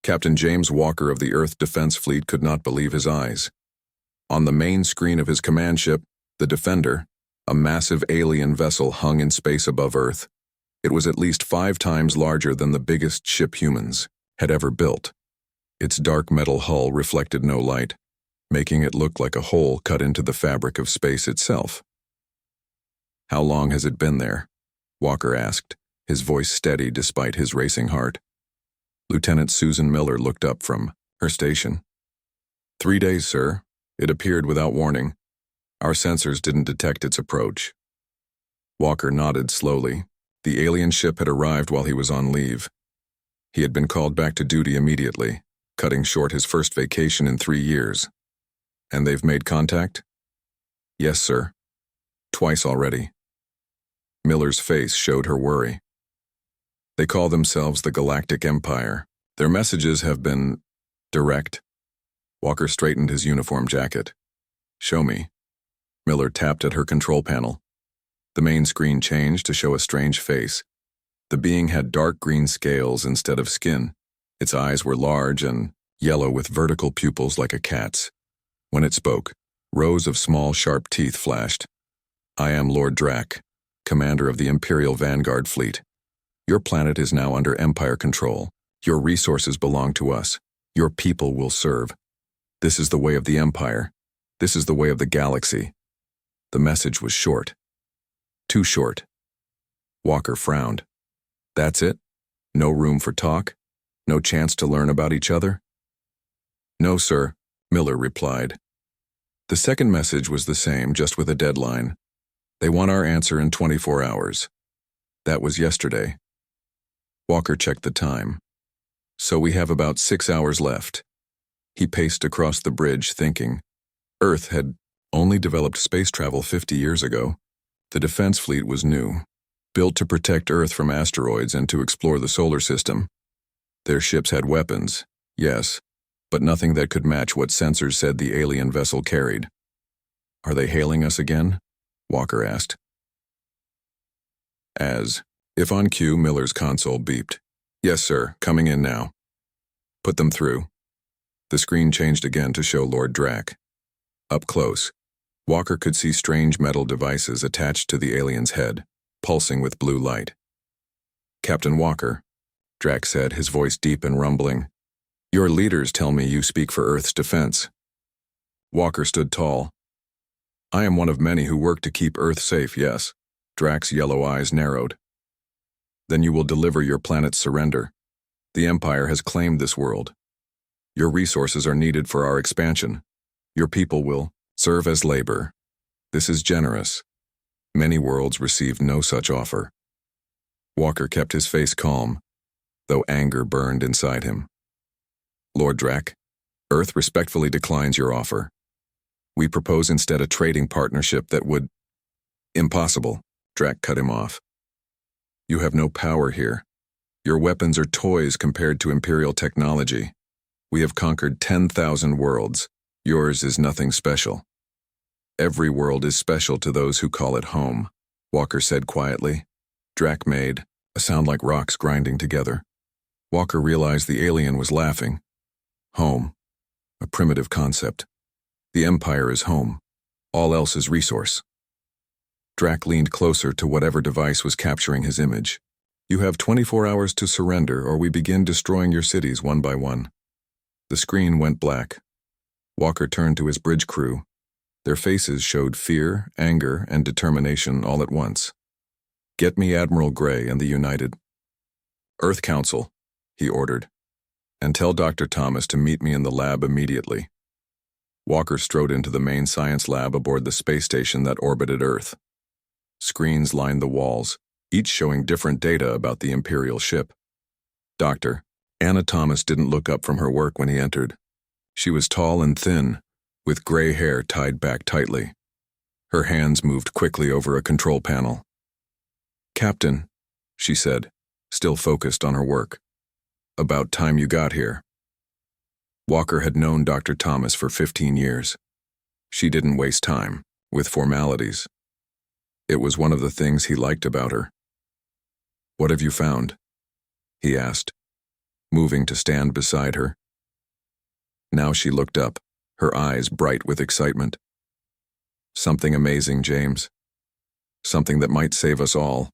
Captain James Walker of the Earth Defense Fleet could not believe his eyes. On the main screen of his command ship, the Defender, a massive alien vessel hung in space above Earth. It was at least 5 times larger than the biggest ship humans had ever built. Its dark metal hull reflected no light, making it look like a hole cut into the fabric of space itself. "How long has it been there?" Walker asked, his voice steady despite his racing heart. Lieutenant Susan Miller looked up from her station. 3 days, sir. It appeared without warning. Our sensors didn't detect its approach." Walker nodded slowly. The alien ship had arrived while he was on leave. He had been called back to duty immediately, cutting short his first vacation in 3 years. "And they've made contact?" "Yes, sir. Twice already." Miller's face showed her worry. "They call themselves the Galactic Empire. Their messages have been direct." Walker straightened his uniform jacket. "Show me." Miller tapped at her control panel. The main screen changed to show a strange face. The being had dark green scales instead of skin. Its eyes were large and yellow with vertical pupils like a cat's. When it spoke, rows of small, sharp teeth flashed. "I am Lord Drac, commander of the Imperial Vanguard Fleet. Your planet is now under Empire control. Your resources belong to us. Your people will serve. This is the way of the Empire. This is the way of the galaxy." The message was short. Too short. Walker frowned. "That's it? No room for talk? No chance to learn about each other?" "No, sir," Miller replied. The second message was the same, just with a deadline. "They want our answer in 24 hours. That was yesterday. Walker checked the time. "So we have about 6 hours left." He paced across the bridge, thinking. Earth had only developed space travel 50 years ago. The defense fleet was new, built to protect Earth from asteroids and to explore the solar system. Their ships had weapons, yes, but nothing that could match what sensors said the alien vessel carried. "Are they hailing us again?" Walker asked. As if on cue, Miller's console beeped. "Yes, sir, coming in now." "Put them through." The screen changed again to show Lord Drac. Up close, Walker could see strange metal devices attached to the alien's head, pulsing with blue light. "Captain Walker," Drac said, his voice deep and rumbling, "your leaders tell me you speak for Earth's defense." Walker stood tall. "I am one of many who work to keep Earth safe, yes." Drac's yellow eyes narrowed. "Then you will deliver your planet's surrender. The Empire has claimed this world. Your resources are needed for our expansion. Your people will serve as labor. This is generous. Many worlds received no such offer." Walker kept his face calm, though anger burned inside him. "Lord Drac, Earth respectfully declines your offer. We propose instead a trading partnership that would—" "Impossible," Drac cut him off. "You have no power here. Your weapons are toys compared to Imperial technology. We have conquered 10,000 worlds. Yours is nothing special." "Every world is special to those who call it home," Walker said quietly. Drac made a sound like rocks grinding together. Walker realized the alien was laughing. Home. A primitive concept. The Empire is home. All else is resource. Drac leaned closer to whatever device was capturing his image. "You have 24 hours to surrender or we begin destroying your cities one by one." The screen went black. Walker turned to his bridge crew. Their faces showed fear, anger, and determination all at once. "Get me Admiral Gray and the United Earth Council," he ordered, "and tell Dr. Thomas to meet me in the lab immediately." Walker strode into the main science lab aboard the space station that orbited Earth. Screens lined the walls, each showing different data about the Imperial ship. Dr. Anna Thomas didn't look up from her work when he entered. She was tall and thin, with gray hair tied back tightly. Her hands moved quickly over a control panel. "Captain," she said, still focused on her work. "About time you got here." Walker had known Dr. Thomas for 15 years. She didn't waste time with formalities. It was one of the things he liked about her. "What have you found?" he asked. moving to stand beside her. Now she looked up, her eyes bright with excitement. Something amazing, James. Something that might save us all.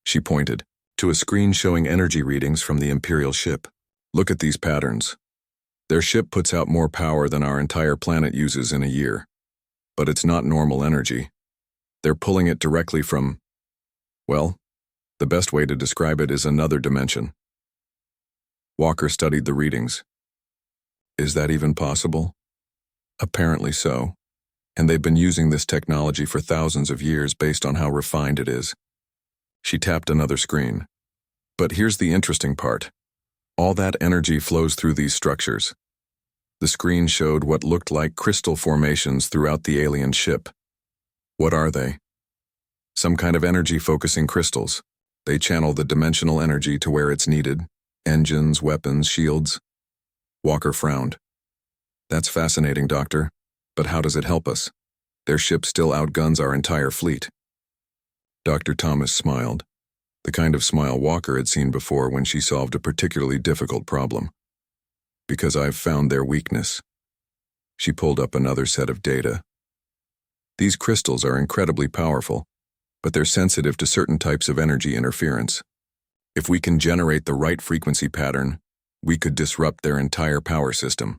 She pointed to a screen showing energy readings from the Imperial ship. Look at these patterns. Their ship puts out more power than our entire planet uses in a year. But it's not normal energy. They're pulling it directly from, well, the best way to describe it is another dimension. Walker studied the readings. Is that even possible? Apparently so. And they've been using this technology for thousands of years based on how refined it is. She tapped another screen. But here's the interesting part. All that energy flows through these structures. The screen showed what looked like crystal formations throughout the alien ship. What are they? Some kind of energy-focusing crystals. They channel the dimensional energy to where it's needed. Engines, weapons, shields. Walker frowned. That's fascinating, Doctor. But how does it help us? Their ship still outguns our entire fleet. Dr. Thomas smiled. The kind of smile Walker had seen before when she solved a particularly difficult problem. Because I've found their weakness. She pulled up another set of data. These crystals are incredibly powerful, but they're sensitive to certain types of energy interference. If we can generate the right frequency pattern, we could disrupt their entire power system.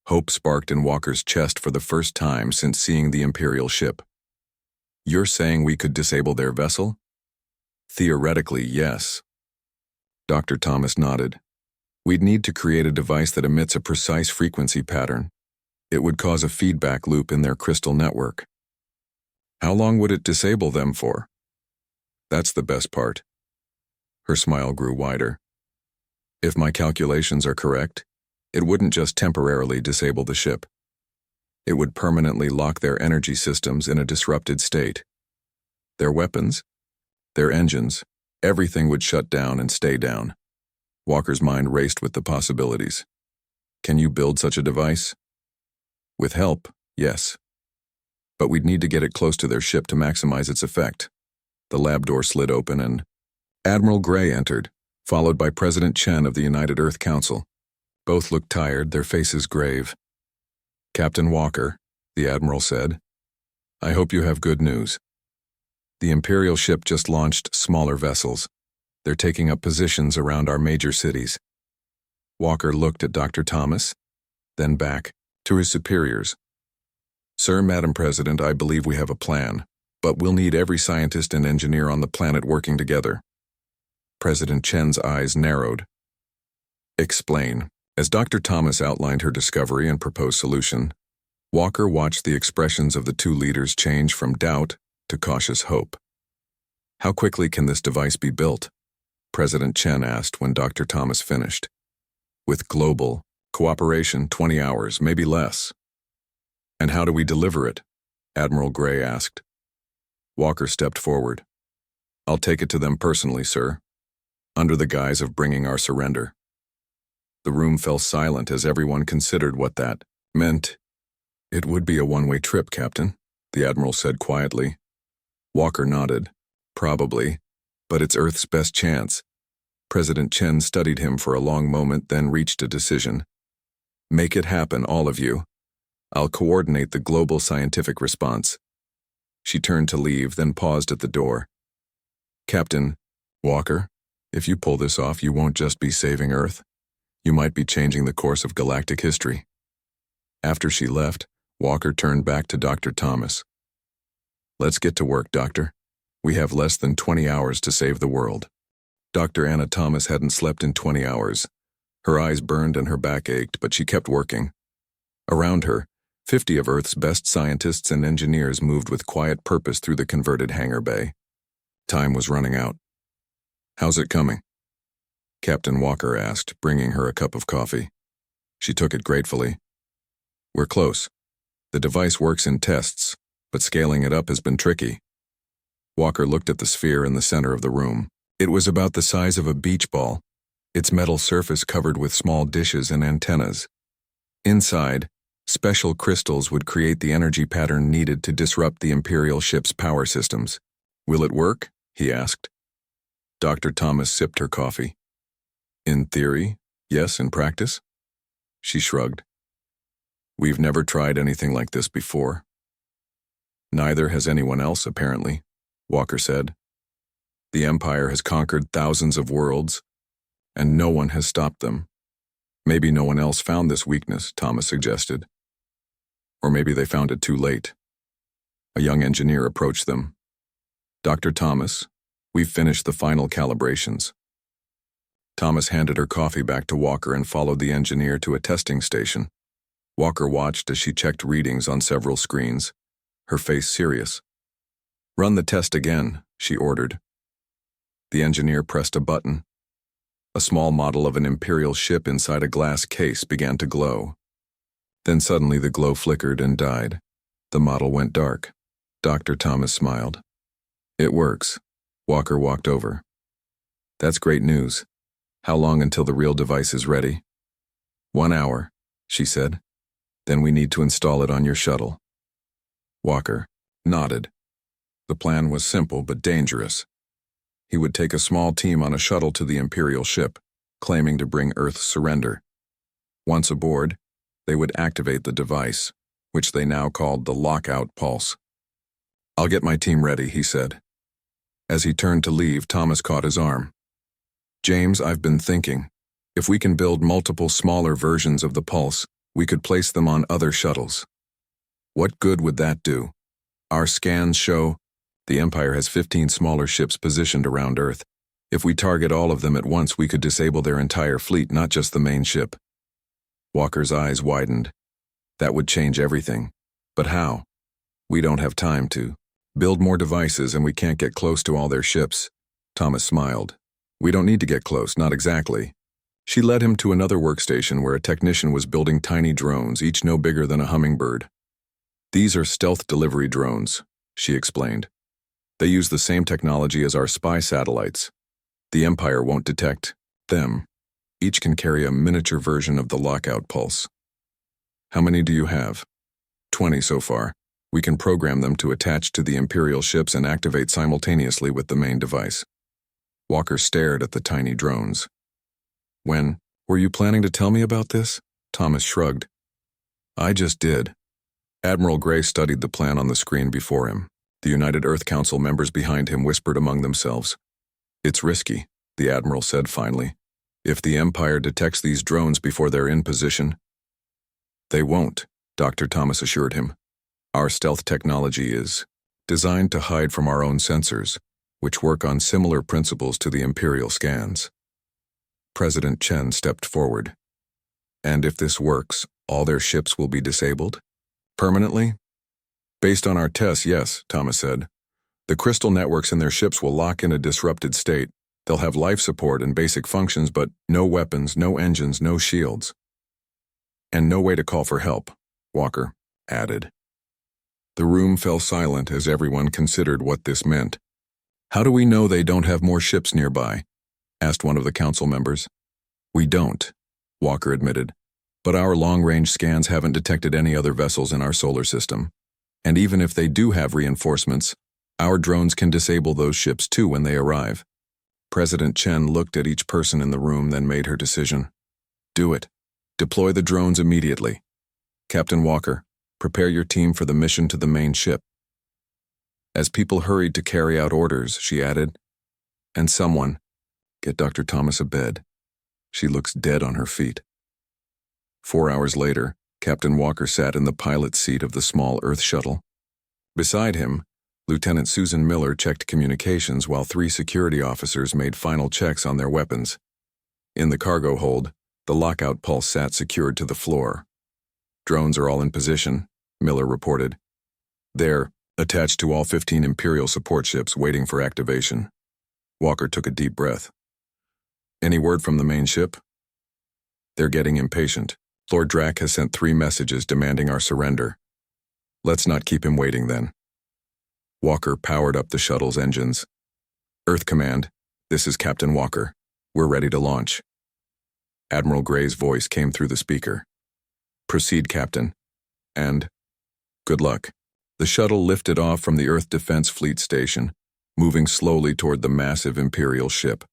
Hope sparked in Walker's chest for the first time since seeing the Imperial ship. You're saying we could disable their vessel? Theoretically, yes. Dr. Thomas nodded. We'd need to create a device that emits a precise frequency pattern. It would cause a feedback loop in their crystal network. How long would it disable them for? That's the best part. Her smile grew wider. If my calculations are correct, it wouldn't just temporarily disable the ship. It would permanently lock their energy systems in a disrupted state. Their weapons, their engines, everything would shut down and stay down. Walker's mind raced with the possibilities. Can you build such a device? With help, yes. But we'd need to get it close to their ship to maximize its effect. The lab door slid open and Admiral Gray entered, followed by President Chen of the United Earth Council. Both looked tired, their faces grave. Captain Walker, the Admiral said, I hope you have good news. The Imperial ship just launched smaller vessels. They're taking up positions around our major cities. Walker looked at Dr. Thomas, then back to his superiors. Sir, Madam President, I believe we have a plan, but we'll need every scientist and engineer on the planet working together. President Chen's eyes narrowed. Explain. As Dr. Thomas outlined her discovery and proposed solution, Walker watched the expressions of the two leaders change from doubt to cautious hope. How quickly can this device be built? President Chen asked when Dr. Thomas finished. With global cooperation, 20 hours, maybe less. And how do we deliver it? Admiral Gray asked. Walker stepped forward. I'll take it to them personally, sir, under the guise of bringing our surrender. The room fell silent as everyone considered what that meant. It would be a one-way trip, Captain, the Admiral said quietly. Walker nodded. Probably, but it's Earth's best chance. President Chen studied him for a long moment, then reached a decision. Make it happen, all of you. I'll coordinate the global scientific response. She turned to leave, then paused at the door. Captain Walker, if you pull this off, you won't just be saving Earth. You might be changing the course of galactic history. After she left, Walker turned back to Dr. Thomas. Let's get to work, Doctor. We have less than 20 hours to save the world. Dr. Anna Thomas hadn't slept in 20 hours. Her eyes burned and her back ached, but she kept working. Around her, 50 of Earth's best scientists and engineers moved with quiet purpose through the converted hangar bay. Time was running out. How's it coming? Captain Walker asked, bringing her a cup of coffee. She took it gratefully. We're close. The device works in tests, but scaling it up has been tricky. Walker looked at the sphere in the center of the room. It was about the size of a beach ball, its metal surface covered with small dishes and antennas. Inside, special crystals would create the energy pattern needed to disrupt the Imperial ship's power systems. Will it work? He asked. Dr. Thomas sipped her coffee. In theory, Yes, in practice? She shrugged. We've never tried anything like this before. Neither has anyone else, apparently, Walker said. The Empire has conquered thousands of worlds, and no one has stopped them. Maybe no one else found this weakness, Thomas suggested. Or maybe they found it too late. A young engineer approached them. Dr. Thomas, we've finished the final calibrations. Thomas handed her coffee back to Walker and followed the engineer to a testing station. Walker watched as she checked readings on several screens, her face serious. Run the test again, she ordered. The engineer pressed a button. A small model of an Imperial ship inside a glass case began to glow. Then suddenly the glow flickered and died. The model went dark. Dr. Thomas smiled. It works. Walker walked over. That's great news. How long until the real device is ready? 1 hour, she said. Then we need to install it on your shuttle. Walker nodded. The plan was simple but dangerous. He would take a small team on a shuttle to the Imperial ship, claiming to bring Earth's surrender. Once aboard, they would activate the device, which they now called the lockout pulse. I'll get my team ready, he said. As he turned to leave, Thomas caught his arm. James, I've been thinking. If we can build multiple smaller versions of the pulse, we could place them on other shuttles. What good would that do? Our scans show the Empire has 15 smaller ships positioned around Earth. If we target all of them at once, we could disable their entire fleet, not just the main ship. Walker's eyes widened. That would change everything. But how? We don't have time to build more devices, and we can't get close to all their ships. Thomas smiled. We don't need to get close, not exactly. She led him to another workstation where a technician was building tiny drones, each no bigger than a hummingbird. These are stealth delivery drones, she explained. They use the same technology as our spy satellites. The Empire won't detect them. Each can carry a miniature version of the lockout pulse. How many do you have? 20 so far. We can program them to attach to the Imperial ships and activate simultaneously with the main device. Walker stared at the tiny drones. When were you planning to tell me about this? Thomas shrugged. I just did. Admiral Gray studied the plan on the screen before him. The United Earth Council members behind him whispered among themselves. It's risky, the Admiral said finally. If the Empire detects these drones before they're in position. They won't, Dr. Thomas assured him. Our stealth technology is designed to hide from our own sensors, which work on similar principles to the Imperial scans. President Chen stepped forward. And if this works, all their ships will be disabled? Permanently? Based on our tests, yes, Thomas said. The crystal networks in their ships will lock in a disrupted state. They'll have life support and basic functions, but no weapons, no engines, no shields. And no way to call for help, Walker added. The room fell silent as everyone considered what this meant. How do we know they don't have more ships nearby? Asked one of the council members. We don't, Walker admitted. But our long-range scans haven't detected any other vessels in our solar system. And even if they do have reinforcements, our drones can disable those ships too when they arrive. President Chen looked at each person in the room, then made her decision. Do it. Deploy the drones immediately. Captain Walker, prepare your team for the mission to the main ship. As people hurried to carry out orders, she added, and someone, get Dr. Thomas a bed. She looks dead on her feet. 4 hours later, Captain Walker sat in the pilot's seat of the small Earth shuttle. Beside him, Lieutenant Susan Miller checked communications while 3 security officers made final checks on their weapons. In the cargo hold, the lockout pulse sat secured to the floor. Drones are all in position, Miller reported. They're attached to all 15 Imperial support ships waiting for activation. Walker took a deep breath. Any word from the main ship? They're getting impatient. Lord Drac has sent 3 messages demanding our surrender. Let's not keep him waiting then. Walker powered up the shuttle's engines. Earth Command, this is Captain Walker. We're ready to launch. Admiral Gray's voice came through the speaker. Proceed, Captain. And good luck. The shuttle lifted off from the Earth Defense Fleet Station, moving slowly toward the massive Imperial ship.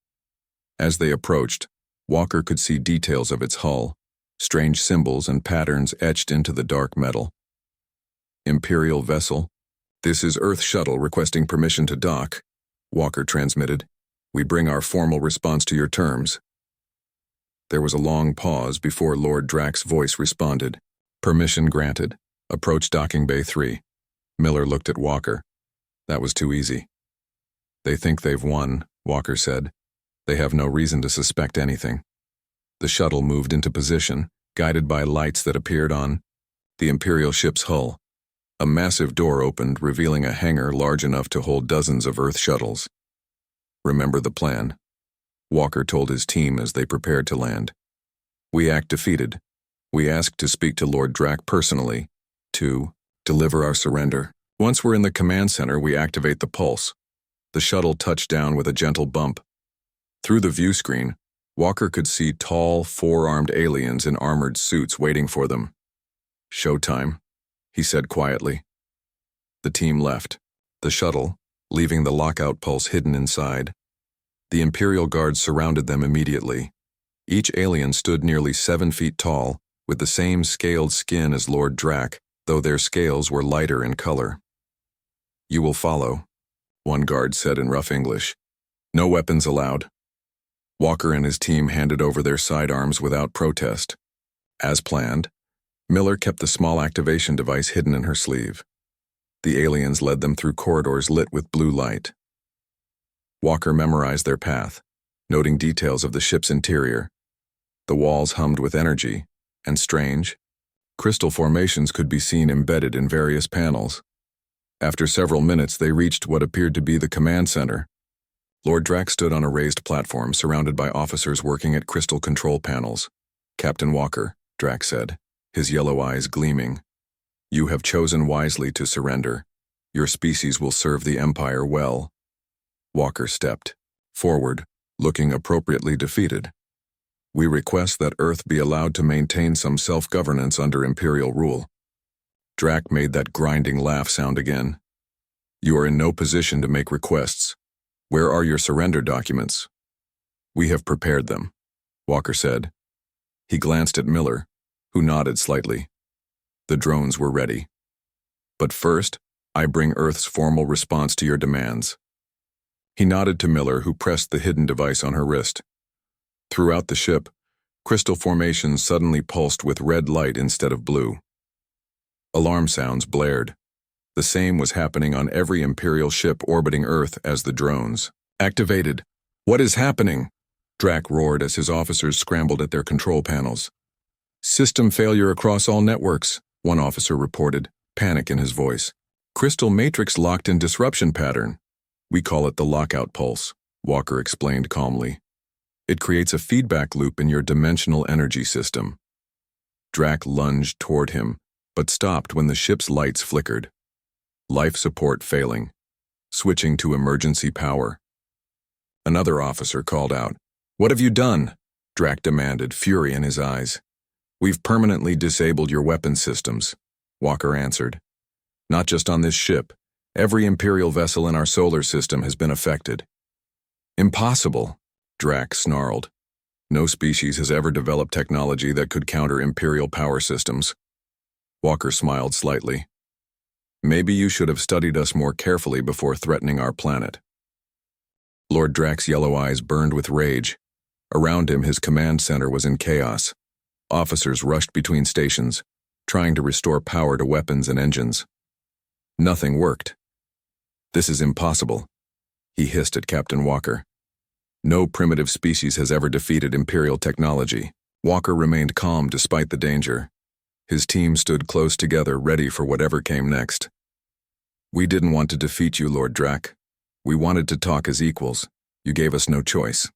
As they approached, Walker could see details of its hull, strange symbols and patterns etched into the dark metal. Imperial vessel. This is Earth Shuttle requesting permission to dock, Walker transmitted. We bring our formal response to your terms. There was a long pause before Lord Drack's voice responded. Permission granted. Approach docking bay 3. Miller looked at Walker. That was too easy. They think they've won, Walker said. They have no reason to suspect anything. The shuttle moved into position, guided by lights that appeared on the Imperial ship's hull. A massive door opened, revealing a hangar large enough to hold dozens of Earth shuttles. Remember the plan, Walker told his team as they prepared to land. We act defeated. We ask to speak to Lord Drack personally, to deliver our surrender. Once we're in the command center, we activate the pulse. The shuttle touched down with a gentle bump. Through the view screen, Walker could see tall, four-armed aliens in armored suits waiting for them. Showtime, he said quietly. The team left. The shuttle, leaving the lockout pulse hidden inside. The Imperial guards surrounded them immediately. Each alien stood nearly 7 feet tall, with the same scaled skin as Lord Drack, though their scales were lighter in color. You will follow, one guard said in rough English. No weapons allowed. Walker and his team handed over their sidearms without protest. As planned, Miller kept the small activation device hidden in her sleeve. The aliens led them through corridors lit with blue light. Walker memorized their path, noting details of the ship's interior. The walls hummed with energy, and strange, crystal formations could be seen embedded in various panels. After several minutes, they reached what appeared to be the command center. Lord Drack stood on a raised platform surrounded by officers working at crystal control panels. Captain Walker, Drack said, his yellow eyes gleaming. You have chosen wisely to surrender. Your species will serve the Empire well. Walker stepped forward, looking appropriately defeated. We request that Earth be allowed to maintain some self-governance under Imperial rule. Drack made that grinding laugh sound again. You are in no position to make requests. Where are your surrender documents? We have prepared them, Walker said. He glanced at Miller, who nodded slightly. The drones were ready. But first, I bring Earth's formal response to your demands. He nodded to Miller, who pressed the hidden device on her wrist. Throughout the ship, crystal formations suddenly pulsed with red light instead of blue. Alarm sounds blared. The same was happening on every Imperial ship orbiting Earth as the drones. Activated. What is happening? Drack roared as his officers scrambled at their control panels. System failure across all networks, one officer reported, panic in his voice. Crystal matrix locked in disruption pattern. We call it the lockout pulse, Walker explained calmly. It creates a feedback loop in your dimensional energy system. Drack lunged toward him, but stopped when the ship's lights flickered. Life support failing. Switching to emergency power. Another officer called out. What have you done? Drack demanded, fury in his eyes. We've permanently disabled your weapon systems, Walker answered. Not just on this ship. Every Imperial vessel in our solar system has been affected. Impossible, Drack snarled. No species has ever developed technology that could counter Imperial power systems. Walker smiled slightly. Maybe you should have studied us more carefully before threatening our planet. Lord Drack's yellow eyes burned with rage. Around him, his command center was in chaos. Officers rushed between stations, trying to restore power to weapons and engines. Nothing worked. This is impossible, he hissed at Captain Walker. No primitive species has ever defeated Imperial technology. Walker remained calm despite the danger. His team stood close together, ready for whatever came next. We didn't want to defeat you, Lord Drack. We wanted to talk as equals. You gave us no choice.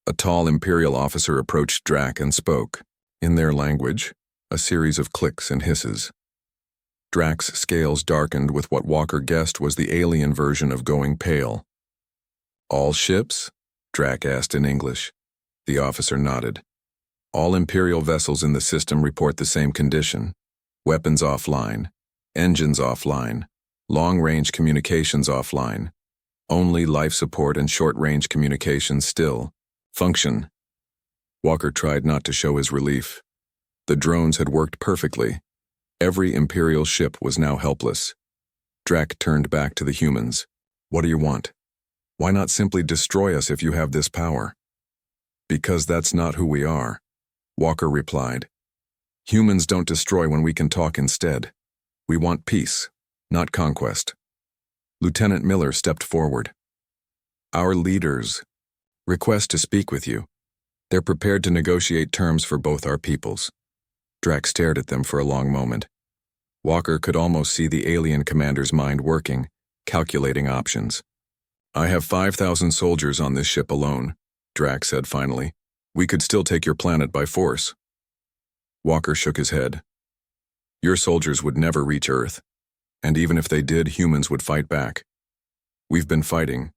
A tall Imperial officer approached Drack and spoke. In their language, a series of clicks and hisses. Drack's scales darkened with what Walker guessed was the alien version of going pale. All ships? Drack asked in English. The officer nodded. All Imperial vessels in the system report the same condition. Weapons offline, engines offline, long-range communications offline. Only life support and short-range communications still function. Walker tried not to show his relief. The drones had worked perfectly. Every Imperial ship was now helpless. Drac turned back to the humans. What do you want? Why not simply destroy us if you have this power? Because that's not who we are, Walker replied. Humans don't destroy when we can talk instead. We want peace, not conquest. Lieutenant Miller stepped forward. Our leaders request to speak with you. They're prepared to negotiate terms for both our peoples. Drac stared at them for a long moment. Walker could almost see the alien commander's mind working, calculating options. I have 5,000 soldiers on this ship alone, Drac said finally. We could still take your planet by force. Walker shook his head. Your soldiers would never reach Earth, and even if they did, humans would fight back. We've been fighting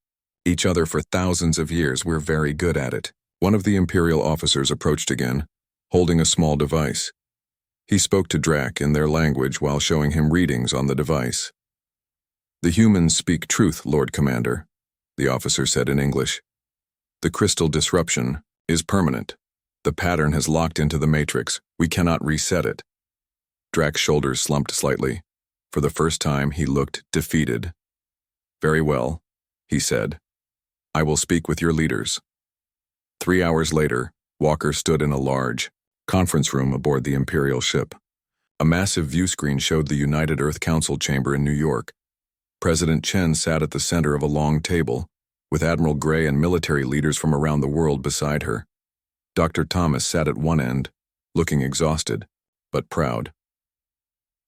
each other for thousands of years. We're very good at it. One of the Imperial officers approached again, holding a small device. He spoke to Drac in their language while showing him readings on the device. The humans speak truth, Lord Commander, the officer said in English. The crystal disruption is permanent. The pattern has locked into the matrix. We cannot reset it. Drac's shoulders slumped slightly. For the first time, he looked defeated. Very well, he said. I will speak with your leaders. 3 hours later, Walker stood in a large conference room aboard the Imperial ship. A massive view screen showed the United Earth Council chamber in New York. President Chen sat at the center of a long table, with Admiral Gray and military leaders from around the world beside her. Dr. Thomas sat at one end, looking exhausted, but proud.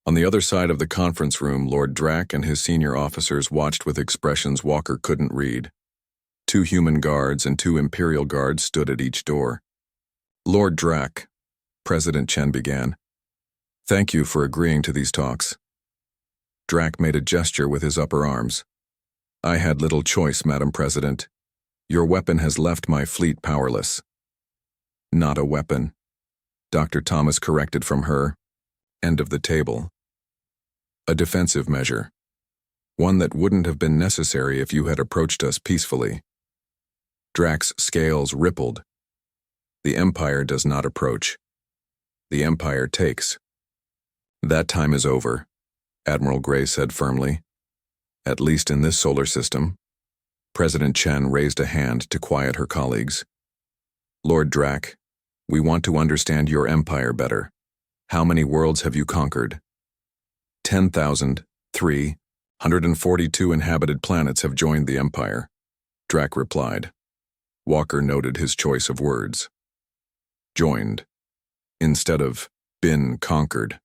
On the other side of the conference room, Lord Drac and his senior officers watched with expressions Walker couldn't read. 2 human guards and 2 Imperial guards stood at each door. Lord Drac, President Chen began. Thank you for agreeing to these talks. Drac made a gesture with his upper arms. I had little choice, Madam President. Your weapon has left my fleet powerless. Not a weapon, Dr. Thomas corrected from her end of the table. A defensive measure. One that wouldn't have been necessary if you had approached us peacefully. Drac's scales rippled. The Empire does not approach. The Empire takes. That time is over, Admiral Gray said firmly. At least in this solar system. President Chen raised a hand to quiet her colleagues. Lord Drac, we want to understand your empire better. How many worlds have you conquered? 10,342 inhabited planets have joined the Empire, Drac replied. Walker noted his choice of words. Joined, instead of been conquered.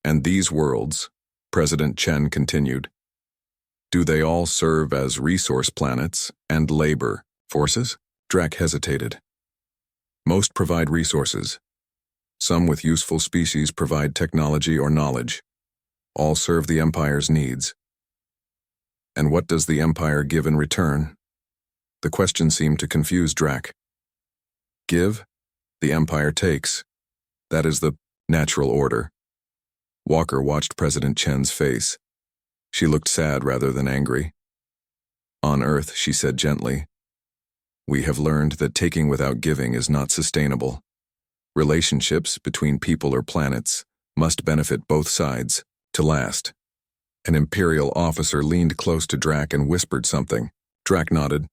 And these worlds, President Chen continued, do they all serve as resource planets and labor forces? Drac hesitated. Most provide resources. Some with useful species provide technology or knowledge. All serve the Empire's needs. And what does the Empire give in return? The question seemed to confuse Drac. Give? The Empire takes. That is the natural order. Walker watched President Chen's face. She looked sad rather than angry. On Earth, she said gently, we have learned that taking without giving is not sustainable. Relationships between people or planets must benefit both sides to last. An Imperial officer leaned close to Drac and whispered something. Drac nodded.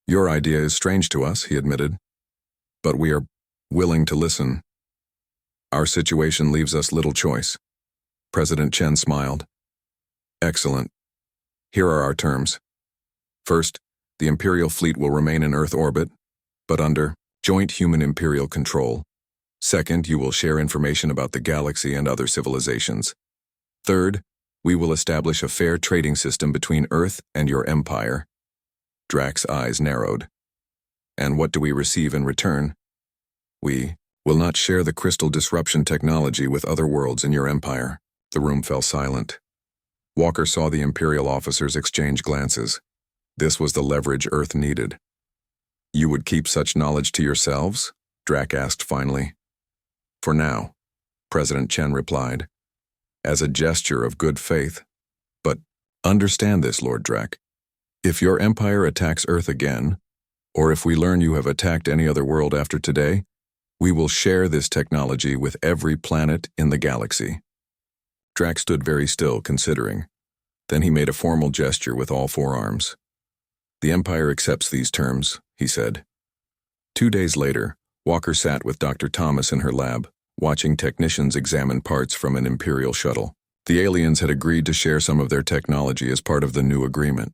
Your idea is strange to us, he admitted. But we are willing to listen. Our situation leaves us little choice. President Chen smiled. Excellent. Here are our terms. First, the Imperial fleet will remain in Earth orbit, but under joint human-Imperial control. Second, you will share information about the galaxy and other civilizations. Third, we will establish a fair trading system between Earth and your empire. Drac's eyes narrowed. And what do we receive in return? We will not share the crystal disruption technology with other worlds in your empire. The room fell silent. Walker saw the Imperial officers exchange glances. This was the leverage Earth needed. You would keep such knowledge to yourselves? Drac asked finally. For now, President Chen replied, as a gesture of good faith. But understand this, Lord Drac. If your empire attacks Earth again, Or if we learn you have attacked any other world after today, we will share this technology with every planet in the galaxy." Drax stood very still, considering. Then he made a formal gesture with all four arms. "The Empire accepts these terms," he said. 2 days later, Walker sat with Dr. Thomas in her lab, watching technicians examine parts from an Imperial shuttle. The aliens had agreed to share some of their technology as part of the new agreement.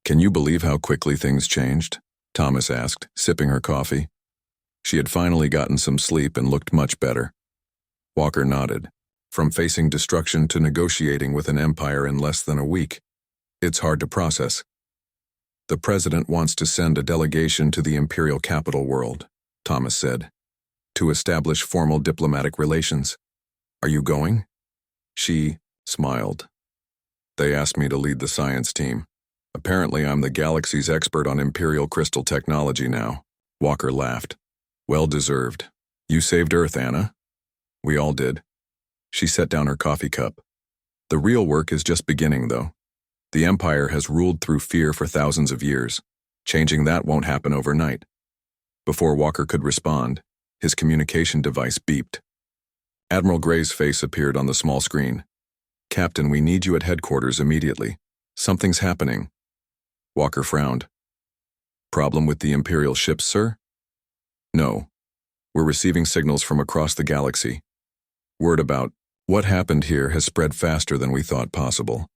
"Can you believe how quickly things changed?" Thomas asked, sipping her coffee. She had finally gotten some sleep and looked much better. Walker nodded. "From facing destruction to negotiating with an empire in less than a week. It's hard to process." "The president wants to send a delegation to the Imperial capital world," Thomas said, "to establish formal diplomatic relations. Are you going?" She smiled. "They asked me to lead the science team. Apparently I'm the galaxy's expert on Imperial crystal technology now." Walker laughed. "Well deserved. You saved Earth, Anna." "We all did." She set down her coffee cup. "The real work is just beginning, though. The Empire has ruled through fear for thousands of years. Changing that won't happen overnight." Before Walker could respond, his communication device beeped. Admiral Gray's face appeared on the small screen. "Captain, we need you at headquarters immediately. Something's happening." Walker frowned. "Problem with the Imperial ships, sir?" "No. We're receiving signals from across the galaxy. Word about what happened here has spread faster than we thought possible.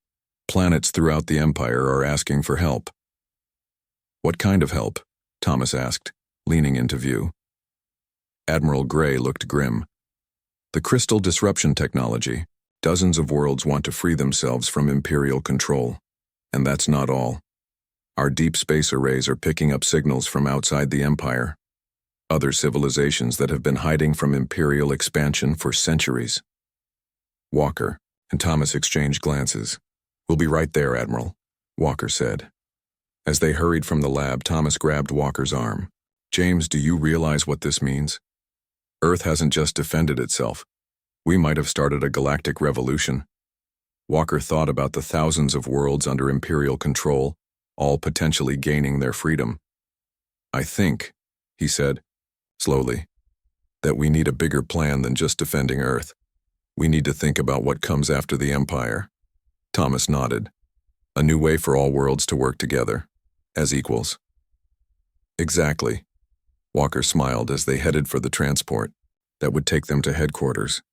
Planets throughout the Empire are asking for help." "What kind of help?" Thomas asked, leaning into view. Admiral Gray looked grim. "The crystal disruption technology. Dozens of worlds want to free themselves from Imperial control. And that's not all. Our deep space arrays are picking up signals from outside the Empire. Other civilizations that have been hiding from Imperial expansion for centuries." Walker and Thomas exchanged glances. "We'll be right there, Admiral," Walker said. As they hurried from the lab, Thomas grabbed Walker's arm. "James, do you realize what this means? Earth hasn't just defended itself. We might have started a galactic revolution." Walker thought about the thousands of worlds under Imperial control, all potentially gaining their freedom. "I think," he said, slowly, "that we need a bigger plan than just defending Earth. We need to think about what comes after the Empire." Thomas nodded. "A new way for all worlds to work together, as equals." "Exactly." Walker smiled as they headed for the transport that would take them to headquarters.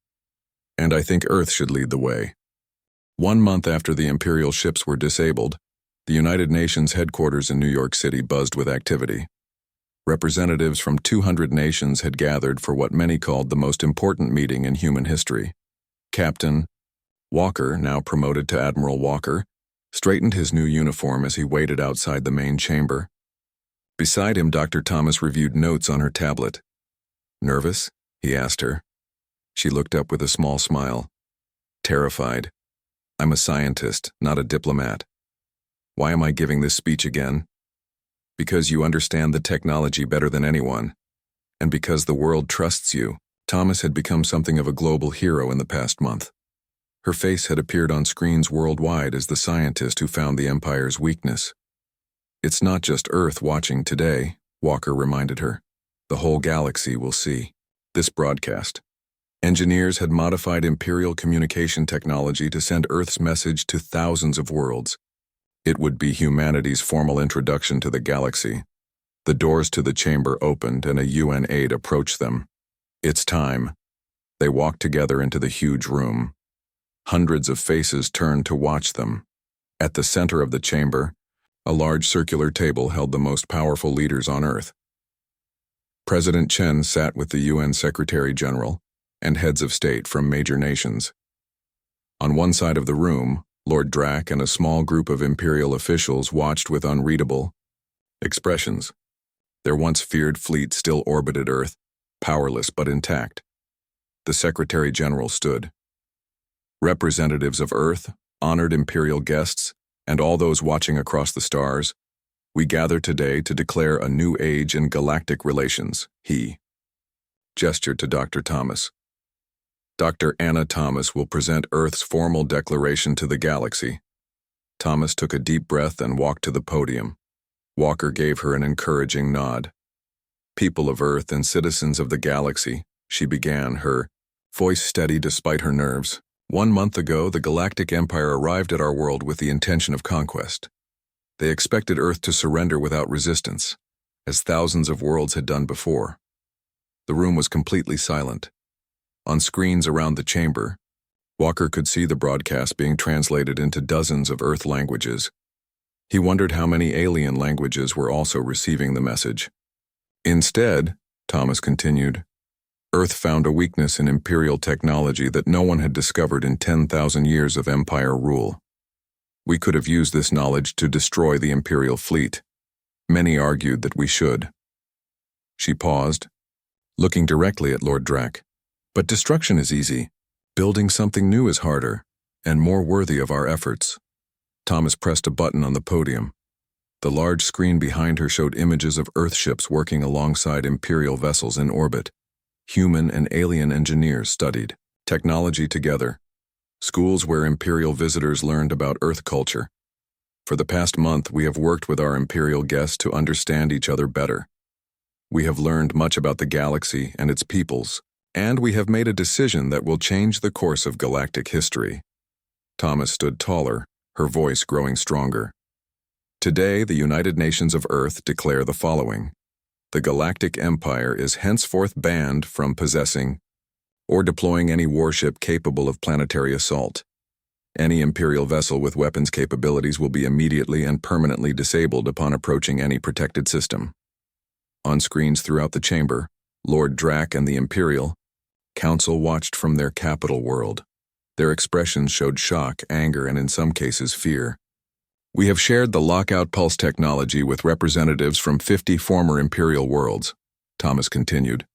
"And I think Earth should lead the way." 1 month after the Imperial ships were disabled, the United Nations headquarters in New York City buzzed with activity. Representatives from 200 nations had gathered for what many called the most important meeting in human history. Captain Walker, now promoted to Admiral Walker, straightened his new uniform as he waited outside the main chamber. Beside him, Dr. Thomas reviewed notes on her tablet. "Nervous?" he asked her. She looked up with a small smile. "Terrified. I'm a scientist, not a diplomat." "Why am I giving this speech again?" "Because you understand the technology better than anyone. And because the world trusts you." Thomas had become something of a global hero in the past month. Her face had appeared on screens worldwide as the scientist who found the Empire's weakness. "It's not just Earth watching today," Walker reminded her. "The whole galaxy will see this broadcast." Engineers had modified Imperial communication technology to send Earth's message to thousands of worlds. It would be humanity's formal introduction to the galaxy. The doors to the chamber opened and a UN aide approached them. "It's time." They walked together into the huge room. Hundreds of faces turned to watch them. At the center of the chamber, a large circular table held the most powerful leaders on Earth. President Chen sat with the UN Secretary General and heads of state from major nations. On one side of the room, Lord Drac and a small group of Imperial officials watched with unreadable expressions. Their once feared fleet still orbited Earth, powerless but intact. The Secretary General stood. "Representatives of Earth, honored Imperial guests, and all those watching across the stars, we gather today to declare a new age in galactic relations," he gestured to Dr. Thomas. "Dr. Anna Thomas will present Earth's formal declaration to the galaxy." Thomas took a deep breath and walked to the podium. Walker gave her an encouraging nod. "People of Earth and citizens of the galaxy," she began, her voice steady despite her nerves. "1 month ago, the Galactic Empire arrived at our world with the intention of conquest. They expected Earth to surrender without resistance, as thousands of worlds had done before." The room was completely silent. On screens around the chamber, Walker could see the broadcast being translated into dozens of Earth languages. He wondered how many alien languages were also receiving the message. "Instead," Thomas continued, "Earth found a weakness in Imperial technology that no one had discovered in 10,000 years of Empire rule. We could have used this knowledge to destroy the Imperial fleet. Many argued that we should." She paused, looking directly at Lord Drac. "But destruction is easy. Building something new is harder, and more worthy of our efforts." Thomas pressed a button on the podium. The large screen behind her showed images of Earth ships working alongside Imperial vessels in orbit. Human and alien engineers studied technology together. Schools where Imperial visitors learned about Earth culture. For the past month, we have worked with our Imperial guests to understand each other better. We have learned much about the galaxy and its peoples, and we have made a decision that will change the course of galactic history. Thomas stood taller, her voice growing stronger. "Today, the United Nations of Earth declare the following. The Galactic Empire is henceforth banned from possessing or deploying any warship capable of planetary assault. Any Imperial vessel with weapons capabilities will be immediately and permanently disabled upon approaching any protected system." On screens throughout the chamber, Lord Drac and the Imperial Council watched from their capital world. Their expressions showed shock, anger, and in some cases fear. "We have shared the lockout pulse technology with representatives from 50 former Imperial worlds," Thomas continued.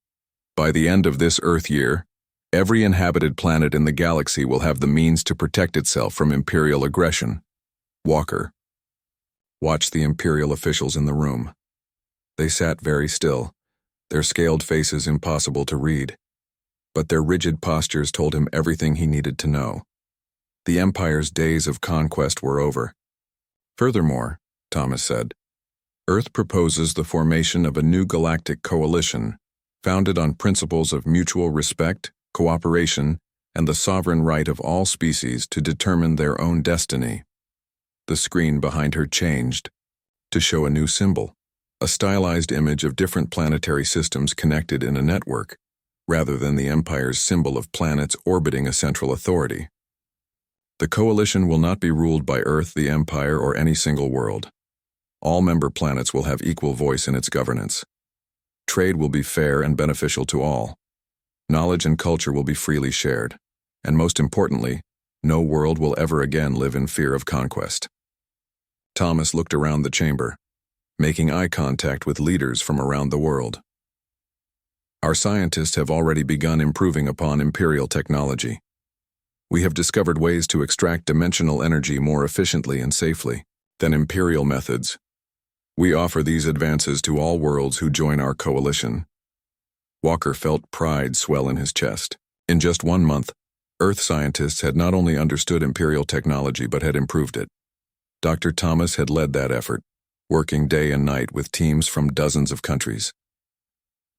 "By the end of this Earth year, every inhabited planet in the galaxy will have the means to protect itself from Imperial aggression." Walker watched the Imperial officials in the room. They sat very still, their scaled faces impossible to read. But their rigid postures told him everything he needed to know. The Empire's days of conquest were over. "Furthermore," Thomas said, "Earth proposes the formation of a new galactic coalition, founded on principles of mutual respect, cooperation, and the sovereign right of all species to determine their own destiny." The screen behind her changed to show a new symbol, a stylized image of different planetary systems connected in a network, rather than the Empire's symbol of planets orbiting a central authority. "The coalition will not be ruled by Earth, the Empire, or any single world. All member planets will have equal voice in its governance. Trade will be fair and beneficial to all. Knowledge and culture will be freely shared. And most importantly, no world will ever again live in fear of conquest." Thomas looked around the chamber, making eye contact with leaders from around the world. "Our scientists have already begun improving upon Imperial technology. We have discovered ways to extract dimensional energy more efficiently and safely than Imperial methods. We offer these advances to all worlds who join our coalition." Walker felt pride swell in his chest. In just 1 month, Earth scientists had not only understood Imperial technology but had improved it. Dr. Thomas had led that effort, working day and night with teams from dozens of countries.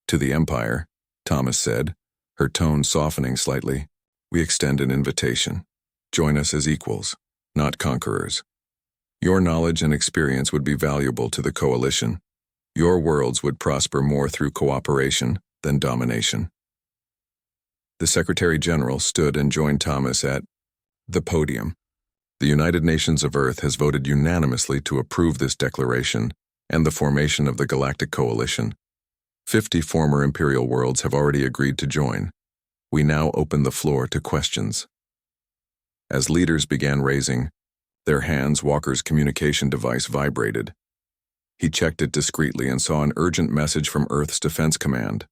"To the Empire," Thomas said, her tone softening slightly, "we extend an invitation. Join us as equals, not conquerors. Your knowledge and experience would be valuable to the coalition. Your worlds would prosper more through cooperation than domination." The Secretary General stood and joined Thomas at the podium. "The United Nations of Earth has voted unanimously to approve this declaration and the formation of the Galactic Coalition. 50 former Imperial worlds have already agreed to join. We now open the floor to questions." As leaders began raising their hands, Walker's communication device vibrated. He checked it discreetly and saw an urgent message from Earth's Defense Command.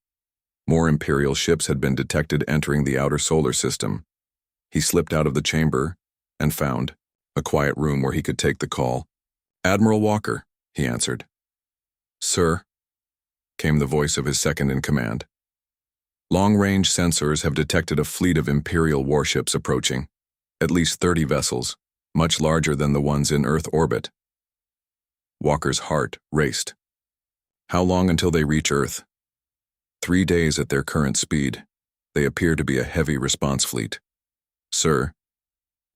More Imperial ships had been detected entering the outer solar system. He slipped out of the chamber and found a quiet room where he could take the call. "Admiral Walker," he answered. "Sir," came the voice of his second-in-command. "Long-range sensors have detected a fleet of Imperial warships approaching. At least 30 vessels, much larger than the ones in Earth orbit." Walker's heart raced. How long until they reach Earth? 3 days at their current speed. They appear to be a heavy response fleet. Sir,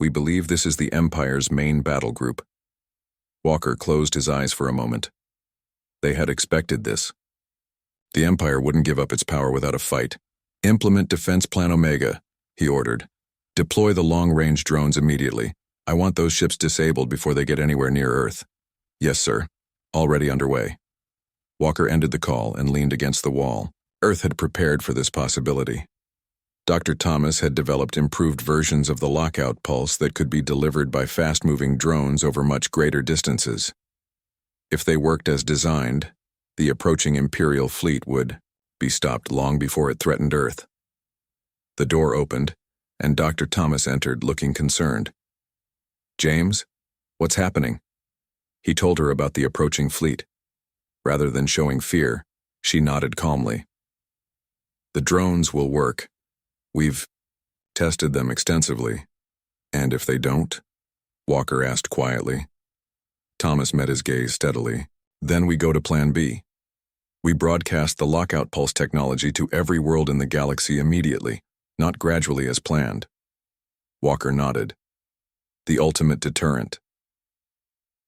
we believe this is the Empire's main battle group. Walker closed his eyes for a moment. They had expected this. The Empire wouldn't give up its power without a fight. Implement Defense Plan Omega, he ordered. Deploy the long-range drones immediately. I want those ships disabled before they get anywhere near Earth. Yes, sir. Already underway. Walker ended the call and leaned against the wall. Earth had prepared for this possibility. Dr. Thomas had developed improved versions of the lockout pulse that could be delivered by fast-moving drones over much greater distances. If they worked as designed, the approaching Imperial fleet would be stopped long before it threatened Earth. The door opened, and Dr. Thomas entered, looking concerned. James, what's happening? He told her about the approaching fleet. Rather than showing fear, she nodded calmly. The drones will work. We've tested them extensively. And if they don't? Walker asked quietly. Thomas met his gaze steadily. Then we go to Plan B. We broadcast the lockout pulse technology to every world in the galaxy immediately, not gradually as planned. Walker nodded. The ultimate deterrent.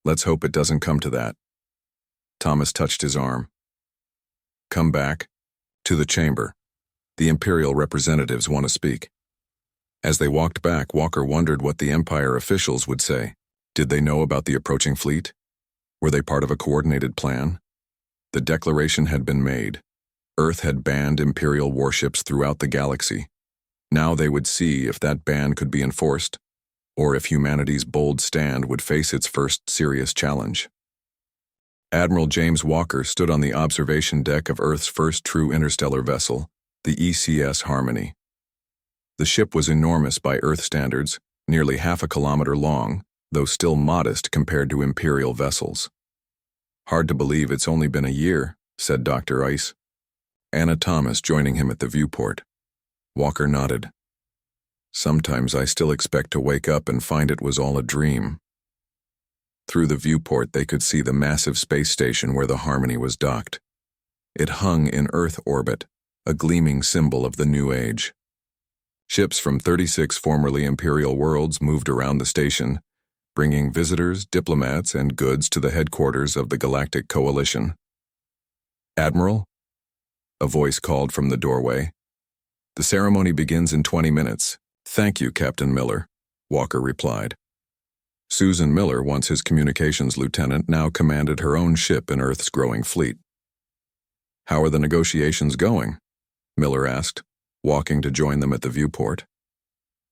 Let's hope it doesn't come to that. Thomas touched his arm. Come back. To the chamber. The Imperial representatives want to speak. As they walked back, Walker wondered what the Empire officials would say. Did they know about the approaching fleet? Were they part of a coordinated plan? The declaration had been made. Earth had banned Imperial warships throughout the galaxy. Now they would see if that ban could be enforced, or if humanity's bold stand would face its first serious challenge. Admiral James Walker stood on the observation deck of Earth's first true interstellar vessel, the ECS Harmony. The ship was enormous by Earth standards, nearly half a kilometer long, though still modest compared to Imperial vessels. Hard to believe it's only been a year, said Dr. Ice. Anna Thomas joining him at the viewport. Walker nodded. Sometimes I still expect to wake up and find it was all a dream. Through the viewport they could see the massive space station where the Harmony was docked. It hung in Earth orbit, a gleaming symbol of the new age. Ships from 36 formerly Imperial worlds moved around the station, bringing visitors, diplomats, and goods to the headquarters of the Galactic Coalition. Admiral? A voice called from the doorway. The ceremony begins in 20 minutes. Thank you, Captain Miller, Walker replied. Susan Miller, once his communications lieutenant, now commanded her own ship in Earth's growing fleet. How are the negotiations going? Miller asked, walking to join them at the viewport.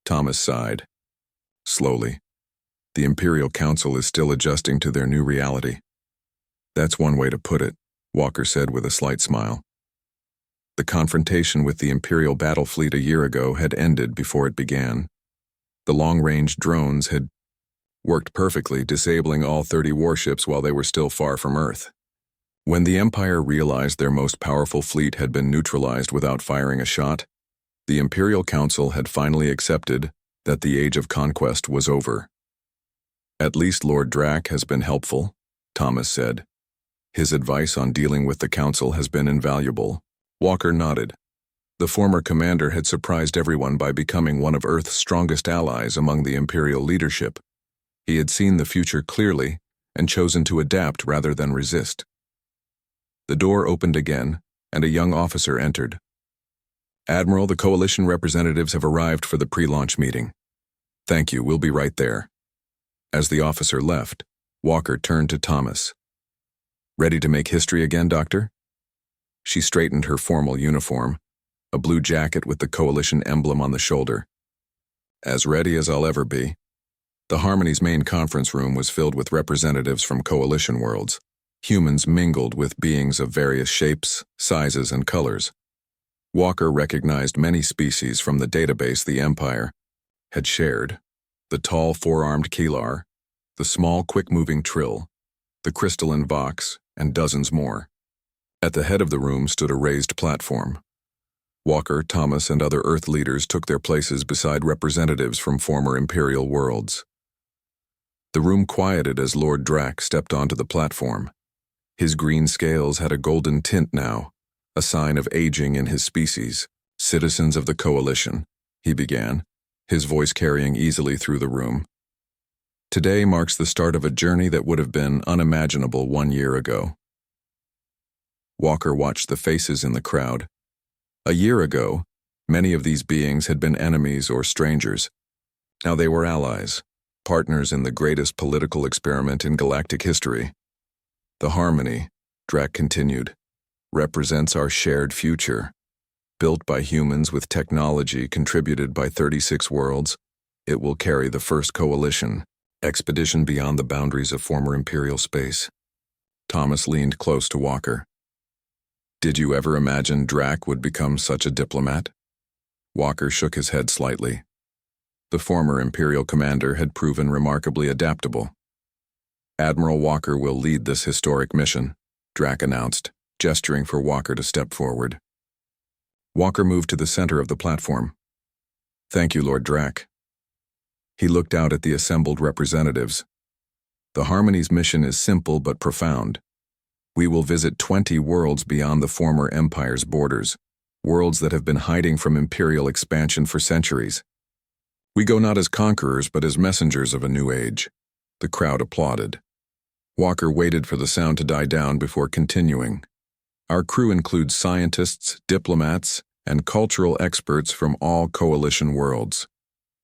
Thomas sighed. Slowly. The Imperial Council is still adjusting to their new reality. That's one way to put it, Walker said with a slight smile. The confrontation with the Imperial battle fleet a year ago had ended before it began. The long-range drones had worked perfectly, disabling all 30 warships while they were still far from Earth. When the Empire realized their most powerful fleet had been neutralized without firing a shot, the Imperial Council had finally accepted that the age of conquest was over. At least Lord Drac has been helpful, Thomas said. His advice on dealing with the Council has been invaluable. Walker nodded. The former commander had surprised everyone by becoming one of Earth's strongest allies among the Imperial leadership. He had seen the future clearly and chosen to adapt rather than resist. The door opened again, and a young officer entered. Admiral, the Coalition representatives have arrived for the pre-launch meeting. Thank you, we'll be right there. As the officer left, Walker turned to Thomas. Ready to make history again, Doctor? She straightened her formal uniform, a blue jacket with the Coalition emblem on the shoulder. As ready as I'll ever be. The Harmony's main conference room was filled with representatives from Coalition worlds. Humans mingled with beings of various shapes, sizes, and colors. Walker recognized many species from the database the Empire had shared. The tall, four-armed Keelar, the small, quick-moving Trill, the crystalline Vox, and dozens more. At the head of the room stood a raised platform. Walker, Thomas, and other Earth leaders took their places beside representatives from former Imperial worlds. The room quieted as Lord Drac stepped onto the platform. His green scales had a golden tint now, a sign of aging in his species. "Citizens of the Coalition," he began, his voice carrying easily through the room. "Today marks the start of a journey that would have been unimaginable 1 year ago." Walker watched the faces in the crowd. A year ago, many of these beings had been enemies or strangers. Now they were allies, partners in the greatest political experiment in galactic history. "The harmony," Drac continued, "represents our shared future. Built by humans with technology contributed by 36 worlds, it will carry the first coalition expedition beyond the boundaries of former Imperial space." Thomas leaned close to Walker. "Did you ever imagine Drac would become such a diplomat?" Walker shook his head slightly. The former Imperial commander had proven remarkably adaptable. "Admiral Walker will lead this historic mission," Drac announced, gesturing for Walker to step forward. Walker moved to the center of the platform. "Thank you, Lord Drac." He looked out at the assembled representatives. "The Harmony's mission is simple but profound. We will visit 20 worlds beyond the former Empire's borders, worlds that have been hiding from Imperial expansion for centuries. We go not as conquerors but as messengers of a new age." The crowd applauded. Walker waited for the sound to die down before continuing. "Our crew includes scientists, diplomats, and cultural experts from all Coalition worlds.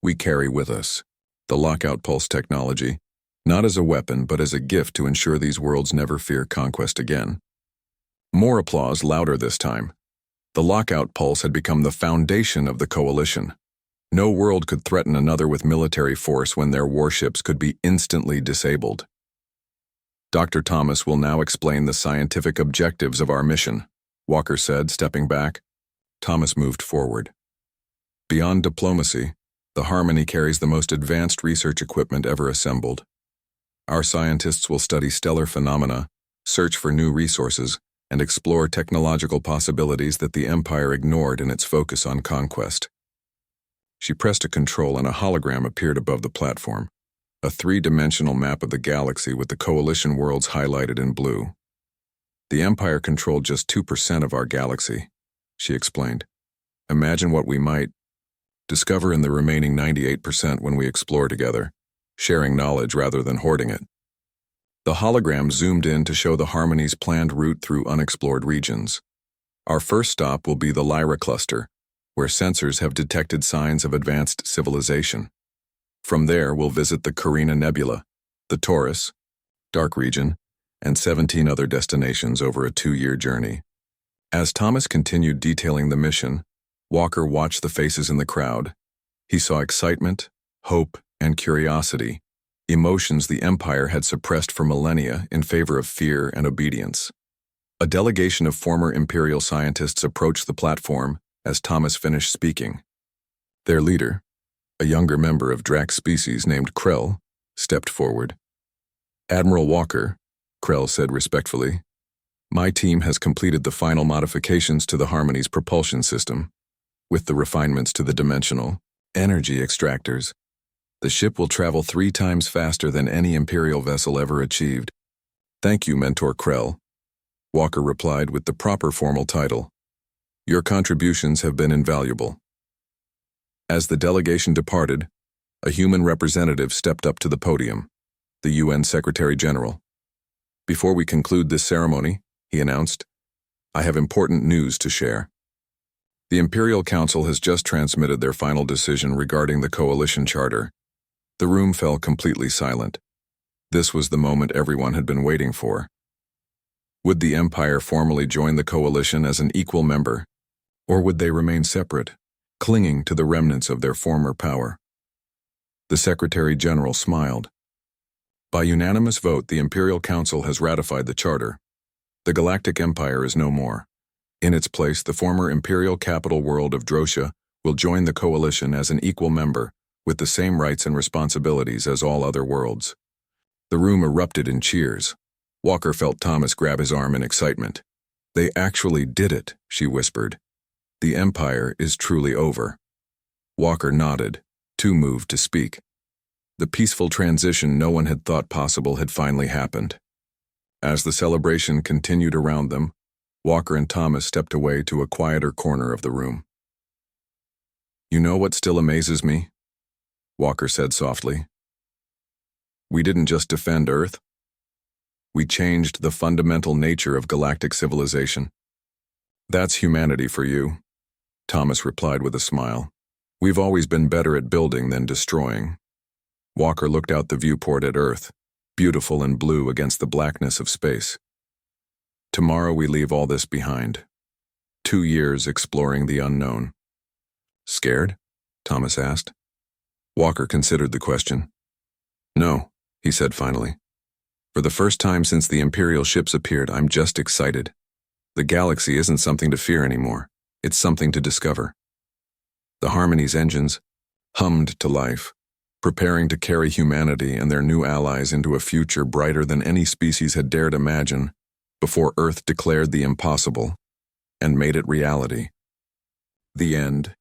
We carry with us the lockout pulse technology, not as a weapon but as a gift to ensure these worlds never fear conquest again." More applause, louder this time. The lockout pulse had become the foundation of the Coalition. No world could threaten another with military force when their warships could be instantly disabled. "Dr. Thomas will now explain the scientific objectives of our mission," Walker said, stepping back. Thomas moved forward. "Beyond diplomacy, the Harmony carries the most advanced research equipment ever assembled. Our scientists will study stellar phenomena, search for new resources, and explore technological possibilities that the Empire ignored in its focus on conquest." She pressed a control and a hologram appeared above the platform, a 3-dimensional map of the galaxy with the Coalition worlds highlighted in blue. "The Empire controlled just 2% of our galaxy," she explained. "Imagine what we might discover in the remaining 98% when we explore together, sharing knowledge rather than hoarding it." The hologram zoomed in to show the Harmony's planned route through unexplored regions. "Our first stop will be the Lyra cluster, where sensors have detected signs of advanced civilization. From there, we'll visit the Carina Nebula, the Taurus, Dark Region, and 17 other destinations over a 2-year journey." As Thomas continued detailing the mission, Walker watched the faces in the crowd. He saw excitement, hope, and curiosity, emotions the Empire had suppressed for millennia in favor of fear and obedience. A delegation of former Imperial scientists approached the platform as Thomas finished speaking. Their leader, a younger member of Drac's species named Krell, stepped forward. "Admiral Walker," Krell said respectfully, "my team has completed the final modifications to the Harmony's propulsion system. With the refinements to the dimensional energy extractors, the ship will travel 3 times faster than any Imperial vessel ever achieved." "Thank you, Mentor Krell," Walker replied with the proper formal title. "Your contributions have been invaluable." As the delegation departed, a human representative stepped up to the podium, the UN Secretary-General. "Before we conclude this ceremony," he announced, "I have important news to share. The Imperial Council has just transmitted their final decision regarding the Coalition Charter." The room fell completely silent. This was the moment everyone had been waiting for. Would the Empire formally join the Coalition as an equal member, or would they remain separate, clinging to the remnants of their former power? The Secretary-General smiled. "By unanimous vote, the Imperial Council has ratified the Charter. The Galactic Empire is no more. In its place, the former Imperial capital world of Drosha will join the Coalition as an equal member, with the same rights and responsibilities as all other worlds." The room erupted in cheers. Walker felt Thomas grab his arm in excitement. "They actually did it," she whispered. "The Empire is truly over." Walker nodded, too moved to speak. The peaceful transition no one had thought possible had finally happened. As the celebration continued around them, Walker and Thomas stepped away to a quieter corner of the room. "You know what still amazes me?" Walker said softly. "We didn't just defend Earth. We changed the fundamental nature of galactic civilization." "That's humanity for you," Thomas replied with a smile. "We've always been better at building than destroying." Walker looked out the viewport at Earth, beautiful and blue against the blackness of space. "Tomorrow we leave all this behind. 2 years exploring the unknown." "Scared?" Thomas asked. Walker considered the question. "No," he said finally. "For the first time since the Imperial ships appeared, I'm just excited. The galaxy isn't something to fear anymore. It's something to discover." The Harmony's engines hummed to life, preparing to carry humanity and their new allies into a future brighter than any species had dared imagine before Earth declared the impossible and made it reality. The end.